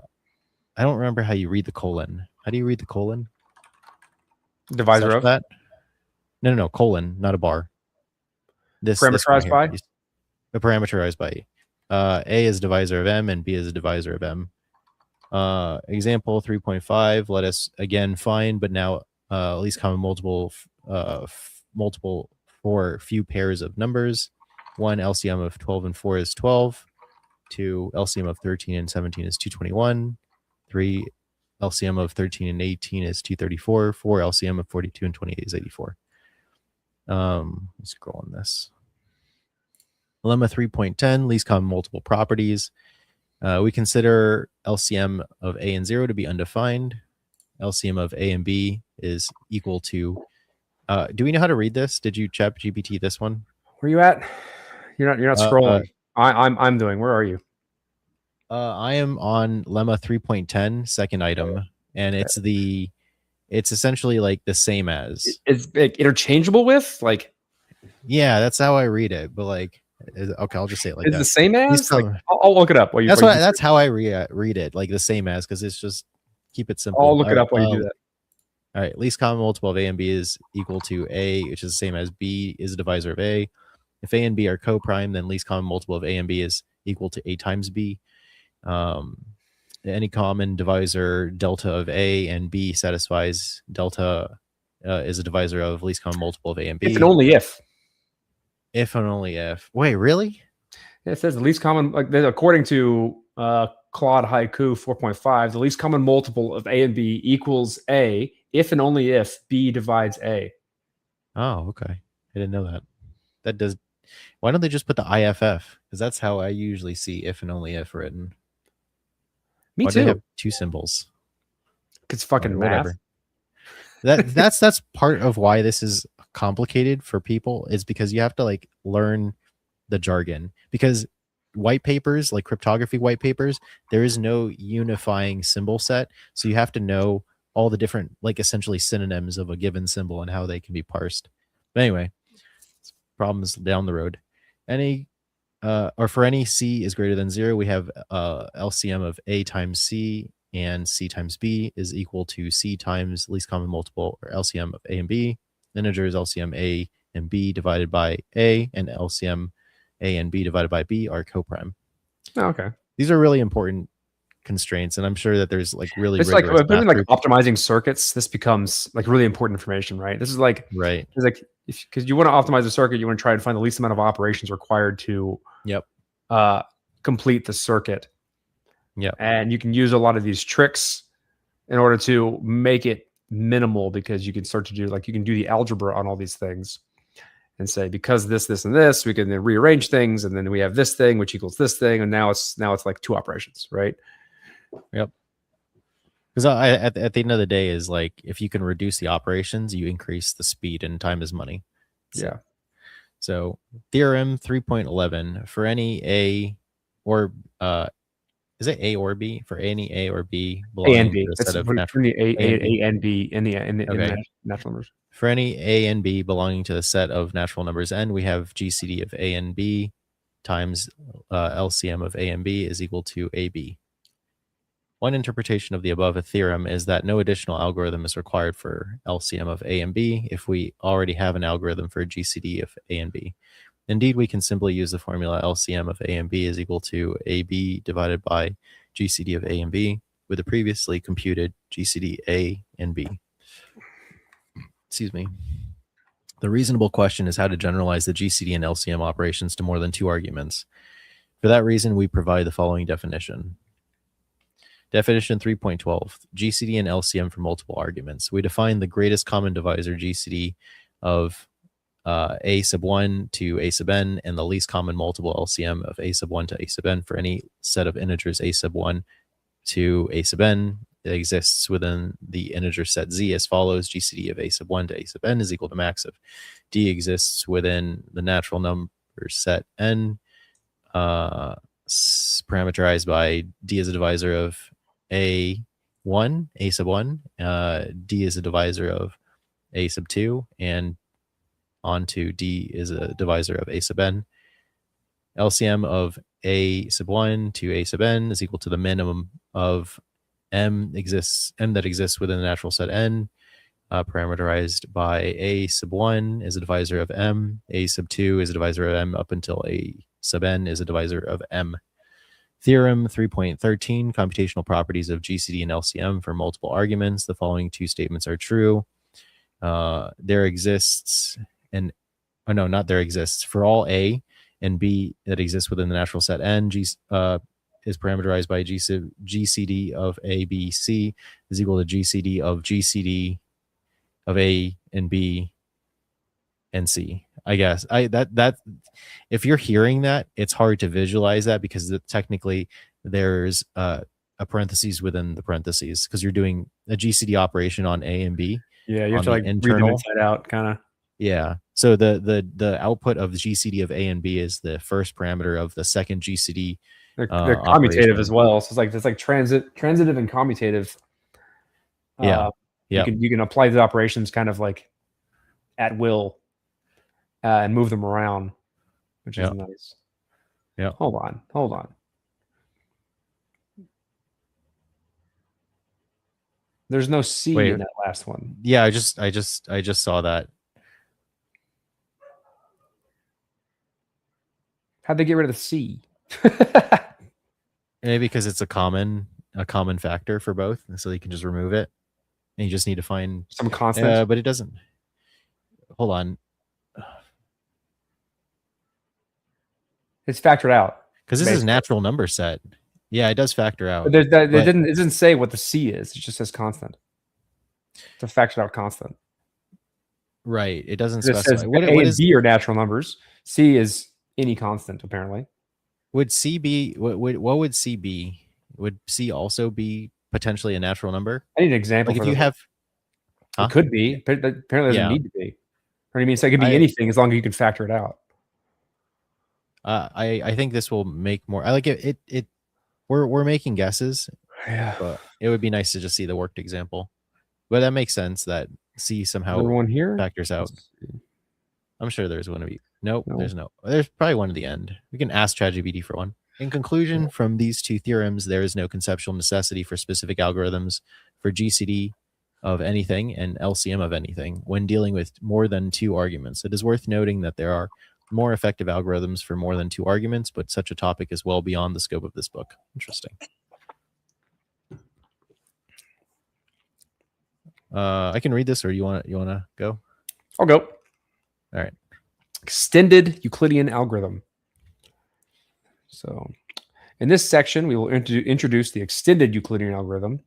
don't remember how you read the colon. How do you read the colon? Divisor Such of that? No, colon, not a bar. This one parameterized here, by. please. Parameterized by A is a divisor of M and B is a divisor of M. Example 3.5. Let us again find, but now least common multiple for few pairs of numbers. 1, LCM of 12 and 4 is 12. 2, LCM of 13 and 17 is 221. 3, LCM of 13 and 18 is 234. 4, LCM of 42 and 28 is 84. Let's scroll on this. Lemma 3.10, least common multiple properties. We consider LCM of A and 0 to be undefined. LCM of A and B is equal to... do we know how to read this? Did you chat GPT this one? Where are you at? You're not scrolling. I'm doing. Where are you? I am on Lemma 3.10, second item, and it's essentially like the same as. It's like interchangeable with, like, Yeah, that's how I read it. But like, okay, I'll just say it like it's that. the same as. These Like, come- I'll look it up. While you, That's while you what. That's how I read it, like the same as, because it's just keep it simple. I'll look it up while you do that. All right, least common multiple of A and B is equal to A, which is the same as B is a divisor of A. If A and B are co-prime, then least common multiple of A and B is equal to A times B. Any common divisor delta of A and B satisfies delta is a divisor of least common multiple of A and B. If and only if. If and only if. Wait, really? It says the least common, like according to Claude Haiku 4.5, the least common multiple of A and B equals A if and only if B divides A. Oh, okay. I didn't know that. That does. Why don't they just put the IFF? Because that's how I usually see if and only if written. Me Why do they too. have two symbols? It's fucking math. That's part of why this is complicated for people, is because you have to like learn the jargon, because white papers, like cryptography white papers, there is no unifying symbol set, so you have to know all the different, like, essentially synonyms of a given symbol and how they can be parsed. But anyway, problems down the road. Or for any C is greater than 0, we have LCM of A times C and C times B is equal to C times least common multiple, or LCM of A and B. Integer is LCM A and B divided by A, and LCM A and B divided by B are coprime. Oh, okay. These are really important constraints, and I'm sure that there's like really It's like rigorous math groups. optimizing circuits. This becomes like really important information, right? This is like Right. It's like because you want to optimize a circuit, you want to try and find the least amount of operations required to complete the circuit. Yeah. And you can use a lot of these tricks in order to make it minimal, because you can start to do, like, you can do the algebra on all these things and say, because this, and this, we can then rearrange things, and then we have this thing which equals this thing, and now it's like two operations, right? Yep. Because at the end of the day is like, if you can reduce the operations, you increase the speed, and time is money. Yeah. So theorem 3.11 for any A or is it A or B? For any A or B A and belonging B. to a That's set of for natural A and B in the Okay. natural numbers. For any A and B belonging to the set of natural numbers N, we have GCD of A and B times LCM of A and B is equal to AB. One interpretation of the above theorem is that no additional algorithm is required for LCM of A and B if we already have an algorithm for GCD of A and B. Indeed, we can simply use the formula LCM of A and B is equal to AB divided by GCD of A and B with the previously computed GCD A and B. Excuse me. The reasonable question is how to generalize the GCD and LCM operations to more than two arguments. For that reason, we provide the following definition. Definition 3.12, GCD and LCM for multiple arguments. We define the greatest common divisor GCD of a sub 1 to a sub n, and the least common multiple LCM of a sub 1 to a sub n for any set of integers a sub 1 to a sub n that exists within the integer set Z as follows. GCD of a sub 1 to a sub n is equal to max of D exists within the natural number set n, parameterized by D as a divisor of a sub 1, D is a divisor of a sub 2, and onto D is a divisor of a sub n. LCM of a sub 1 to a sub n is equal to the minimum of m that exists within the natural set n, parameterized by a sub 1 is a divisor of m, a sub 2 is a divisor of m up until a sub n is a divisor of m. Theorem 3.13, computational properties of GCD and LCM for multiple arguments. The following two statements are true. There exists for all A and B that exists within the natural set N, is parameterized by GCD of A, B, C is equal to GCD of A and B and C. I guess that if you're hearing that, it's hard to visualize that because technically there's a parentheses within the parentheses because you're doing a GCD operation on A and B. Yeah, you have to like read them inside out, kind of. Yeah. So the output of the GCD of A and B is the first parameter of the second GCD. They're commutative as well. So it's like transitive and commutative. Yeah. You can apply the operations kind of like at will and move them around, which is nice. Yeah. Hold on. There's no C in that last one. Yeah, I just saw that. How'd they get rid of the C? Maybe because it's a common factor for both, and so you can just remove it, and you just need to find some constant. But it doesn't. Hold on. It's factored out because this is natural number set. Yeah, it does factor out. But it doesn't say what the C is. It just says constant. It's a factored out constant. Right. It doesn't specify. Says what and B are natural numbers. C is any constant, apparently. Would C be what would C be? Would C also be potentially a natural number? I need an example. Like if you have, it could be, but apparently it doesn't need to be. Or I mean, so it could be anything as long as you can factor it out. I think this will make more. I like it. We're making guesses. Yeah. But it would be nice to just see the worked example. But that makes sense that C somehow factors out. I'm sure there's one of you. Nope, there's no. There's probably one at the end. We can ask ChatGPT for one. In conclusion, from these two theorems, there is no conceptual necessity for specific algorithms for GCD of anything and LCM of anything when dealing with more than two arguments. It is worth noting that there are more effective algorithms for more than two arguments, but such a topic is well beyond the scope of this book. Interesting. I can read this, or you want to go? I'll go. All right. Extended Euclidean algorithm. So, in this section, we will introduce the extended Euclidean algorithm,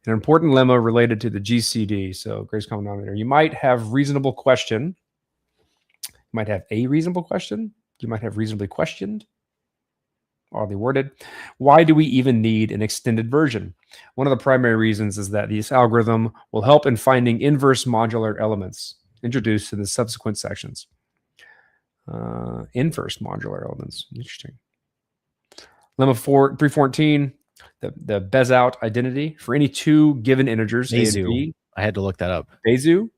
an important lemma related to the GCD. So, greatest common denominator. You might have reasonable question. You might have a reasonable question. You might have reasonably questioned. Oddly worded. Why do we even need an extended version? One of the primary reasons is that this algorithm will help in finding inverse modular elements introduced in the subsequent sections. Inverse modular elements. Interesting. Lemma 314, the Bezout identity for any two given integers. A and B. I had to look that up. Bezout?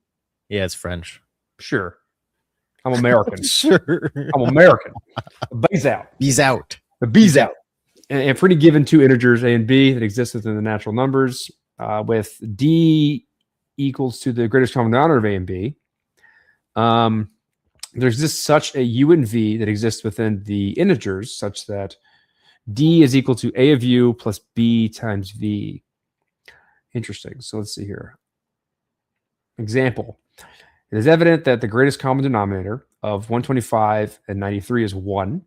Yeah, it's French. Sure. I'm American. Sure. I'm American. Bezout. Bezout. The Bezout. And for any given two integers, A and B, that exist within the natural numbers, with D equals to the greatest common denominator of A and B, there's just such a U and V that exists within the integers such that D is equal to A of U plus B times V. Interesting. So let's see here. Example. It is evident that the greatest common denominator of 125 and 93 is 1.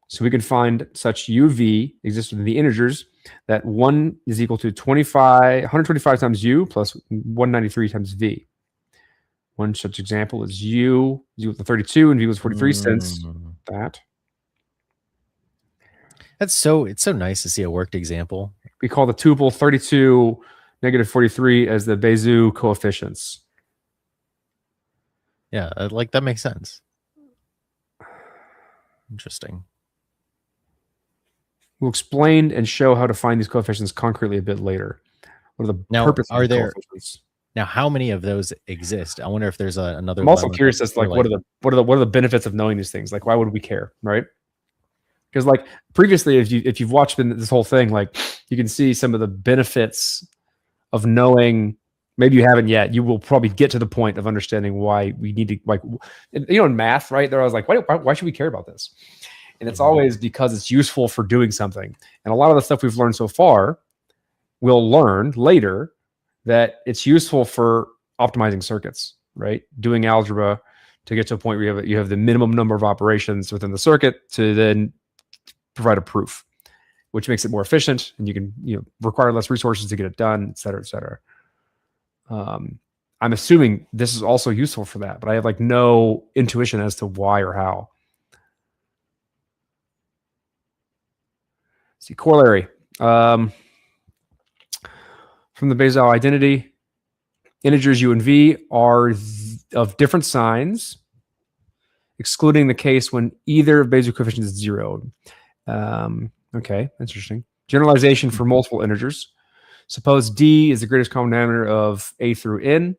So we can find such U of V exists within the integers that 1 is equal to 125 times U plus 193 times V. One such example is U with the 32 and V was 43 cents. That It's so nice to see a worked example. we call the tuple 32 negative 43 as the Bezout coefficients. Yeah, like that makes sense. Interesting. We'll explain and show how to find these coefficients concretely a bit later. What are the purposes of coefficients? Now, how many of those exist? I wonder if there's another. I'm also curious as to like what are the benefits of knowing these things? Like, why would we care, right? Because like previously, if you've watched this whole thing, like you can see some of the benefits of knowing. Maybe you haven't yet. You will probably get to the point of understanding why we need to, like, in math, right? There, I was like, why should we care about this? And it's always because it's useful for doing something. And a lot of the stuff we've learned so far, we'll learn later that it's useful for optimizing circuits, right? Doing algebra to get to a point where you have the minimum number of operations within the circuit to then provide a proof, which makes it more efficient, and you can require less resources to get it done, et cetera, et cetera. I'm assuming this is also useful for that, but I have like no intuition as to why or how. See, corollary. From the Bezout identity, integers U and V are of different signs, excluding the case when either of Bezout coefficients is 0. Okay, interesting. Generalization for multiple integers. Suppose D is the greatest common denominator of A through N.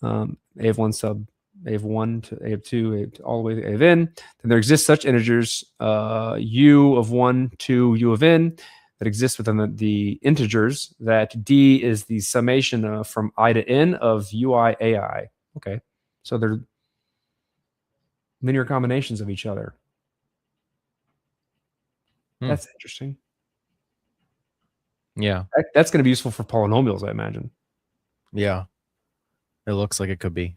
A of 1 sub A of 1 to A of 2, all the way to A of N. Then there exist such integers U of 1 to U of N that exist within the integers that D is the summation from I to N of UI AI. Okay, so they're linear combinations of each other. That's interesting. Yeah. That's going to be useful for polynomials, I imagine. Yeah. It looks like it could be.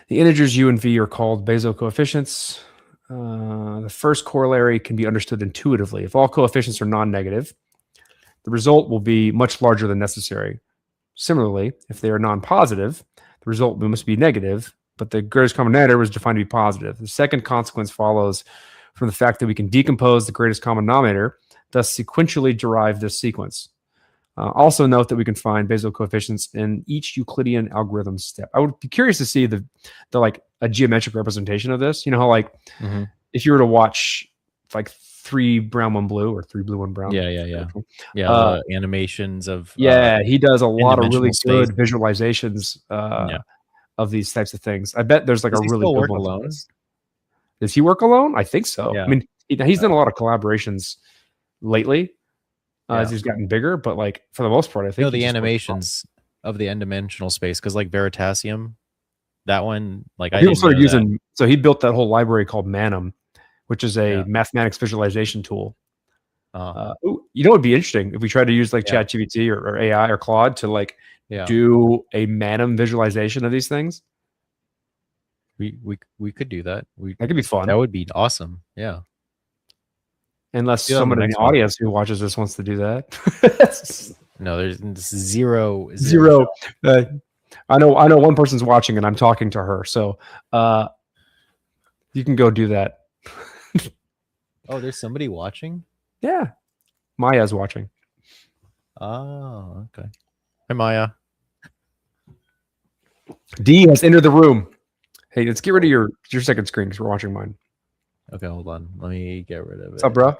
The integers U and V are called Bezout coefficients. The first corollary can be understood intuitively. If all coefficients are non-negative, the result will be much larger than necessary. Similarly, if they are non-positive, the result must be negative, but the greatest common denominator was defined to be positive. The second consequence follows from the fact that we can decompose the greatest common denominator, thus sequentially derive this sequence. Also note that we can find Bezout coefficients in each Euclidean algorithm step. I would be curious to see the like a geometric representation of this. You know how like if you were to watch like 3 brown 1 blue or 3 blue 1 brown. Yeah. The animations of he does a lot of really space. good visualizations of these types of things. I bet there's like Does a he really still good work one. alone? Does he work alone? I think so. Yeah. I mean, he's done a lot of collaborations lately as he's gotten bigger, but like for the most part, I think the animations of the n-dimensional space, because like Veritasium, that one, like I started using. So he built that whole library called Manum, which is a mathematics visualization tool. It would be interesting if we tried to use like ChatGPT or AI or Claude to like do a Manum visualization of these things. We could do that. That could be fun. That would be awesome. Yeah. Unless someone in the audience who watches this wants to do that. No, there's zero. I know one person's watching and I'm talking to her. So you can go do that. Oh, there's somebody watching? Yeah. Maya's watching. Oh, okay. Hi, Maya. D has entered the room. Hey, let's get rid of your second screen because we're watching mine. Okay, hold on. Let me get rid of it. What's up, bro?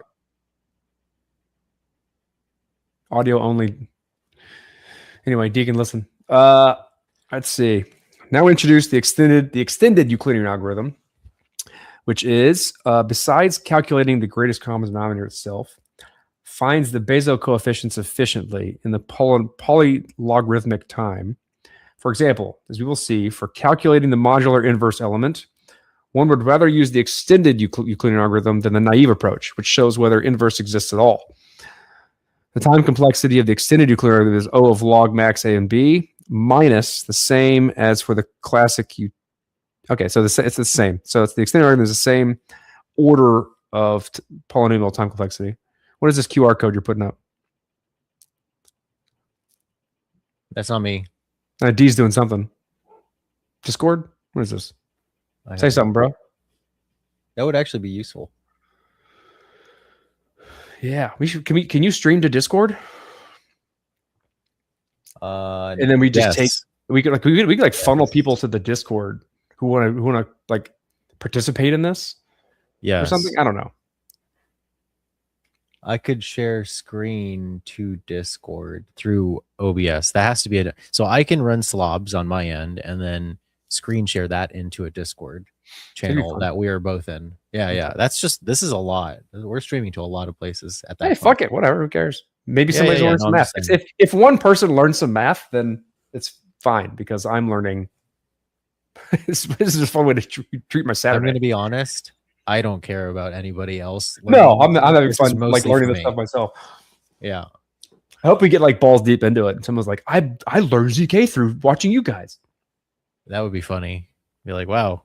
Audio only. Anyway, D can listen. Let's see. Now we introduce the extended Euclidean algorithm, which is besides calculating the greatest common denominator itself, finds the Bezout coefficients efficiently in the polylogarithmic time. For example, as we will see, for calculating the modular inverse element, one would rather use the extended Euclidean algorithm than the naive approach, which shows whether inverse exists at all. The time complexity of the extended Euclidean algorithm is O of log max A and B minus the same as for the classic. Okay, so it's the same. So it's the extended algorithm is the same order of polynomial time complexity. What is this QR code you're putting up? That's not me. D's doing something. Discord? What is this? I Say have something, bro. That would actually be useful. Yeah, we should. Can you stream to Discord? And then we just yes. we could like funnel people to the Discord who want to like participate in this Yes. or something. I don't know. I could share screen to Discord through OBS. That has to be so I can run slobs on my end and then screen share that into a Discord channel that we are both in. Yeah. This is a lot. We're streaming to a lot of places at that Hey, point. fuck it, whatever. Who cares? Maybe somebody's learning some No, math. If one person learns some math, then it's fine because I'm learning. This is a fun way to treat my Saturday. I'm going to be honest. I don't care about anybody else. No, I'm having fun like learning this stuff myself. Yeah. I hope we get like balls deep into it. And someone's like, I learned ZK through watching you guys. That would be funny. Be like, wow.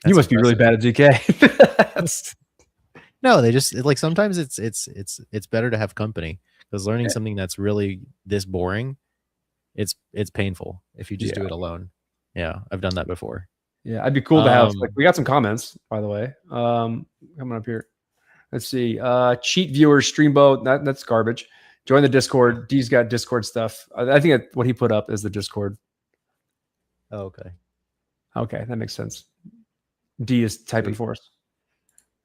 You must be really bad at ZK. No, they just like sometimes it's better to have company because learning something that's really this boring, it's painful if you just do it alone. Yeah, I've done that before. Yeah, I'd be cool to have. Like, we got some comments, by the way. Coming up here. Let's see. Cheat viewers, Streamboat. That's garbage. Join the Discord. D's got Discord stuff. I think what he put up is the Discord. Oh, okay. Okay, that makes sense. D is typing for us.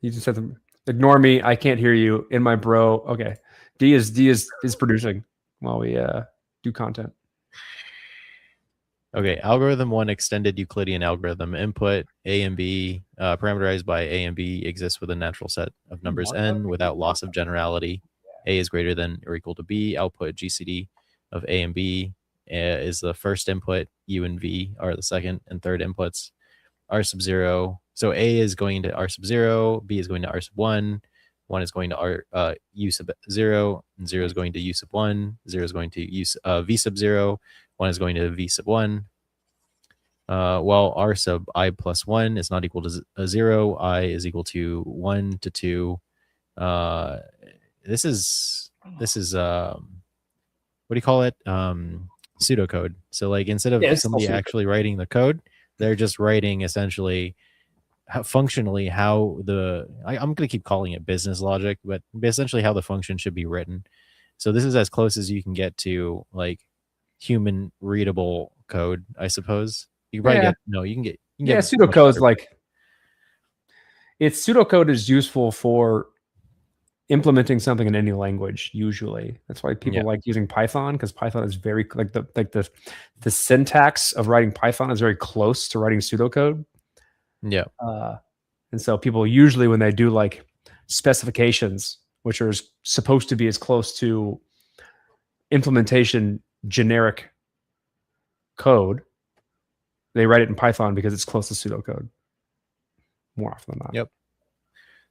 He just said, "Ignore me. I can't hear you." In my bro. Okay. D is producing while we do content. Okay, algorithm 1, extended Euclidean algorithm. Input A and B, parameterized by A and B, exists with a natural set of numbers n without loss of generality. A is greater than or equal to B. Output GCD of A and B is the first input. U and V are the second and third inputs. R sub 0. So A is going to R sub 0. B is going to R sub 1. 1 is going to U sub 0. And 0 is going to U sub 1. 0 is going to V sub 0. 1 is going to V sub 1. Well, R sub I plus 1 is not equal to 0. I is equal to 1 to 2. This is what do you call it? Pseudocode. So like instead of somebody actually writing the code, they're just writing essentially functionally how I'm going to keep calling it business logic, but essentially how the function should be written. So this is as close as you can get to like human readable code, I suppose. You can probably you can get pseudocode is like pseudocode is useful for implementing something in any language. Usually, that's why people like using Python, because Python is very like the syntax of writing Python is very close to writing pseudocode. Yeah, and so people usually when they do like specifications, which are supposed to be as close to implementation generic code, they write it in Python because it's close to pseudocode more often than not. Yep.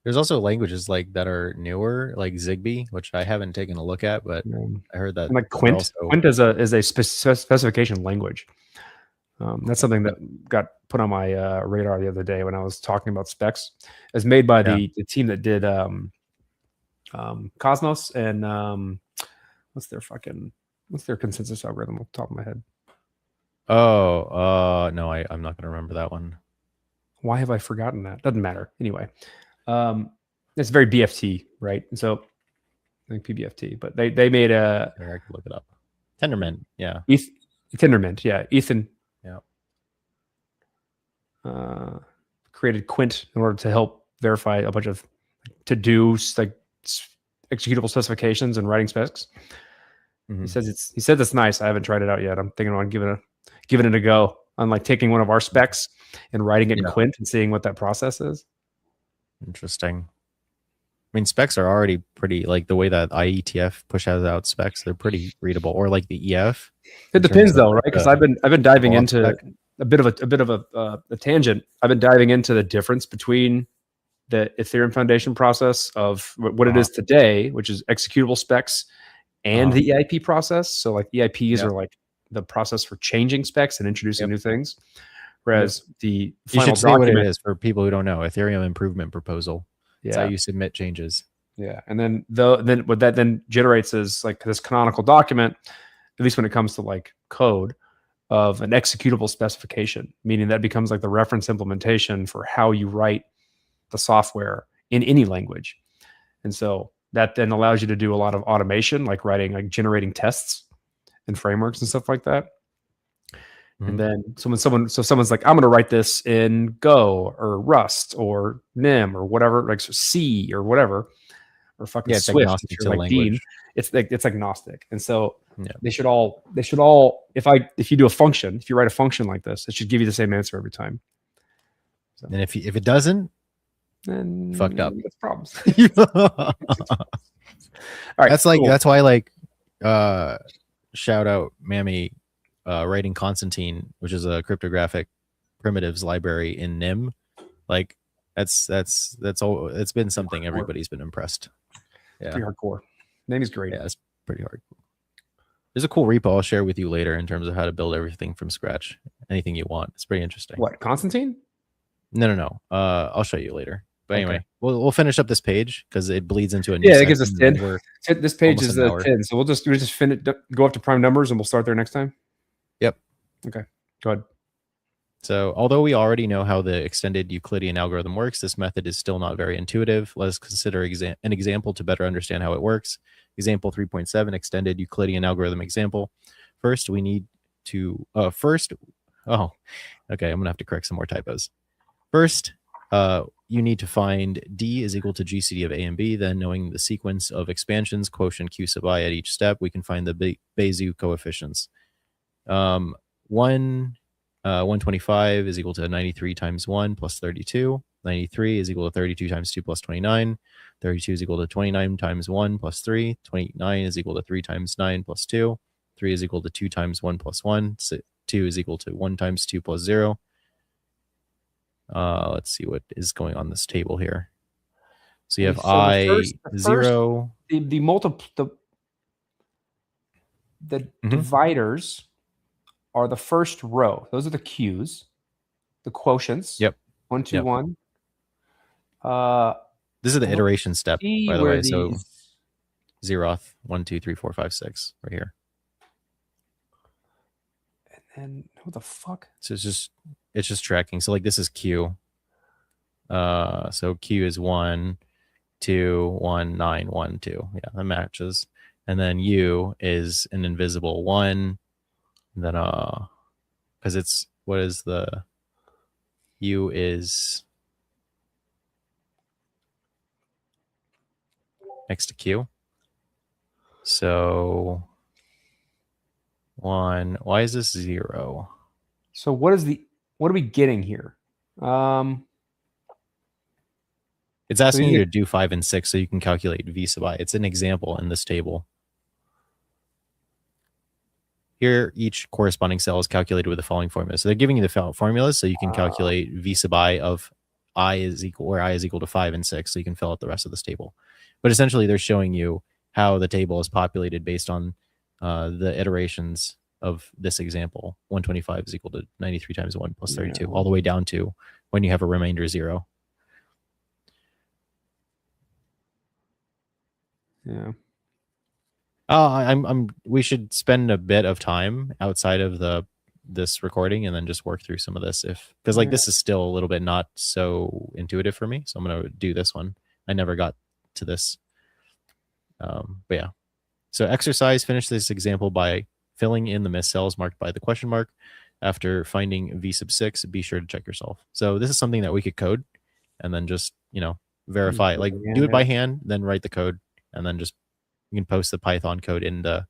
There's also languages like that are newer, like Zigbee, which I haven't taken a look at, but I heard that. And like Quint is a specification language. That's something that got put on my radar the other day when I was talking about specs. It's made by the team that did Cosmos and what's their consensus algorithm off the top of my head? Oh, no, I'm not going to remember that one. Why have I forgotten that? Doesn't matter. Anyway, it's very BFT, right? And so I think PBFT, but they made a. I can look it up. Tendermint, yeah. Tendermint, yeah. Ethan, yeah. Created Quint in order to help verify a bunch of to-do like executable specifications and writing specs. Mm-hmm. He said it's nice. I haven't tried it out yet. I'm thinking on giving it a go on like taking one of our specs and writing it in Quint and seeing what that process is. Interesting. I mean, specs are already pretty, like the way that IETF pushes out specs, they're pretty readable. Or like the EF. It depends though, right? Because I've been diving into a bit of a tangent. I've been diving into the difference between the Ethereum Foundation process of what it is today, which is executable specs, and the EIP process. So like EIPs are like the process for changing specs and introducing new things. Whereas the final you should say what it is for people who don't know. Ethereum Improvement Proposal. That's how you submit changes. Yeah. And then what that then generates is like this canonical document, at least when it comes to like code, of an executable specification, meaning that becomes like the reference implementation for how you write the software in any language. And so that then allows you to do a lot of automation, like generating tests and frameworks and stuff like that. And then someone's like, I'm going to write this in Go or Rust or Nim or whatever, like C or whatever, or fucking it's Swift. agnostic If you're to like Dean, language. it's agnostic. And so Yeah. they should all, if you do a function, if you write a function like this, it should give you the same answer every time. So, And if it doesn't, then fucked up. That's problems. All All right. That's like cool. that's why like shout out Mammy writing Constantine, which is a cryptographic primitives library in Nim. Like that's all. It's been something everybody's been impressed. Yeah, pretty hardcore. Name is great. Yeah, it's pretty hard. There's a cool repo I'll share with you later in terms of how to build everything from scratch. Anything you want. It's pretty interesting. What, Constantine? No. I'll show you later. But anyway, Okay. we'll finish up this page because it bleeds into a new. Yeah, it gives us section. 10. We're This page almost is an hour. 10. So we'll just go up to prime numbers and we'll start there next time. Yep. Okay. Go ahead. So although we already know how the extended Euclidean algorithm works, this method is still not very intuitive. Let us consider an example to better understand how it works. Example 3.7, extended Euclidean algorithm example. First, we need to, I'm going to have to correct some more typos. First, you need to find D is equal to GCD of A and B. Then knowing the sequence of expansions, quotient Q sub I at each step, we can find the Bézier coefficients. 125 is equal to 93 times 1 plus 32. 93 is equal to 32 times 2 plus 29. 32 is equal to 29 times 1 plus 3. 29 is equal to 3 times 9 plus 2. 3 is equal to 2 times 1 plus 1. 2 is equal to 1 times 2 plus 0. Let's see what is going on this table here. So you have I0. The dividers are the first row. Those are the Q's, the quotients. Yep. 1, 2, 1. This is the iteration step, by the way. So these... zeroth 1, 2, 3, 4, 5, 6 right here. And then what the fuck? So it's just tracking. So like this is Q. So Q is 1, 2, 1, 9, 1, 2. Yeah, that matches. And then U is an invisible 1. And then because it's what is the U is next to Q. So 1. Why is this 0? So what are we getting here? It's asking you to do 5 and 6 so you can calculate V sub I. It's an example in this table. Here, each corresponding cell is calculated with the following formula. So they're giving you the formulas so you can calculate V sub I of I is equal to 5 and 6. So you can fill out the rest of this table. But essentially, they're showing you how the table is populated based on the iterations of this example. 125 is equal to 93 times 1 plus 32, all the way down to when you have a remainder 0. Yeah. We should spend a bit of time outside of this recording and then just work through some of this because this is still a little bit not so intuitive for me. So I'm going to do this one. I never got to this. But yeah. So exercise, finish this example by filling in the missed cells marked by the question mark. After finding V sub 6, be sure to check yourself. So this is something that we could code and then just, verify, like do it by hand, then write the code, and then just you can post the Python code in the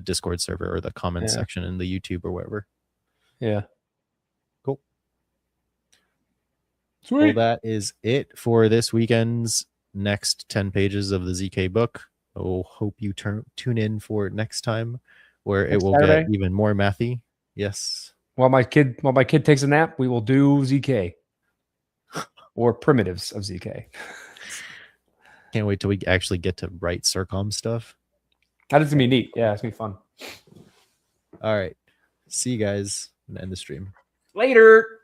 Discord server or the comments section in the YouTube or wherever. Yeah. Cool. Sweet. Well, that is it for this weekend's next 10 pages of the ZK book. I hope you tune in for next time where it will Saturday. get even more mathy. Yes. While my kid takes a nap, we will do ZK or primitives of ZK. Can't wait till we actually get to write Circom stuff. That is gonna be neat. Yeah, it's gonna be fun. All right. See you guys and end the stream. Later.